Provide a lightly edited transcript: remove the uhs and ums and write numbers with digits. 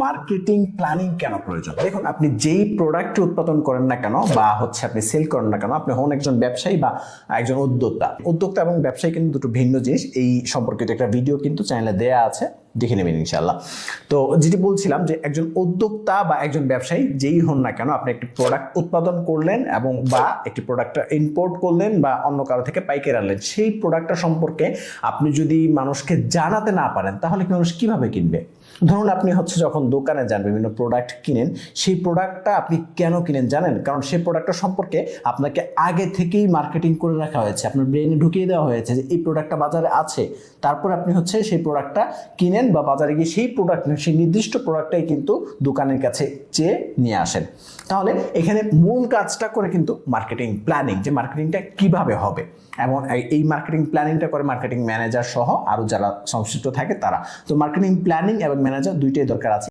Marketing planning কেন প্রয়োজন? দেখুন, আপনি যেই প্রোডাক্ট উৎপাদন করেন না কেন বা আপনি সেল করেন না কেন, আপনি হন একজন ব্যবসায়ী বা একজন উদ্যোক্তা এবং ব্যবসায়ী কিন্তু দুটো ভিন্ন জিনিস। এই সম্পর্কিত একটা ভিডিও কিন্তু চ্যানেলে দেয়া আছে, দেখে নেবেন ইনশাআল্লাহ। তো যেটি বলছিলাম যে একজন উদ্যোক্তা বা একজন ব্যবসায়ী যেই হন না কেন, আপনি একটি প্রোডাক্ট উৎপাদন করলেন এবং বা একটি প্রোডাক্টটা ইম্পোর্ট করলেন বা অন্য কারো থেকে পাইকারি আনলেন, সেই প্রোডাক্টটা সম্পর্কে আপনি যদি মানুষকে জানাতে না পারেন তাহলে মানুষ কিভাবে কিনবে? ধরুন আপনি যখন দোকানে যান বিভিন্ন প্রোডাক্ট কিনেন, সেই প্রোডাক্টটা আপনি কেন কিনেন জানেন? কারণ সেই প্রোডাক্টটা সম্পর্কে আপনাকে আগে থেকেই মার্কেটিং করে রাখা হয়েছে, আপনার ব্রেনে ঢুকিয়ে দেওয়া হয়েছে যে এই প্রোডাক্টটা বাজারে আছে। তারপর আপনি সেই প্রোডাক্টটা কিনেন বা বাজারে গিয়ে সেই নির্দিষ্ট প্রোডাক্টটাই কিন্তু দোকানের কাছে চেয়ে নিয়ে আসেন। তাহলে এখানে মূল কাজটা করে কিন্তু মার্কেটিং প্ল্যানিং, যে মার্কেটিংটা কিভাবে হবে, এবং এই মার্কেটিং প্ল্যানিংটা করে মার্কেটিং ম্যানেজার সহ আরও যারা সংশ্লিষ্ট থাকে তারা। তো মার্কেটিং প্ল্যানিং এবং ম্যানেজার দুইটাই দরকার আছে।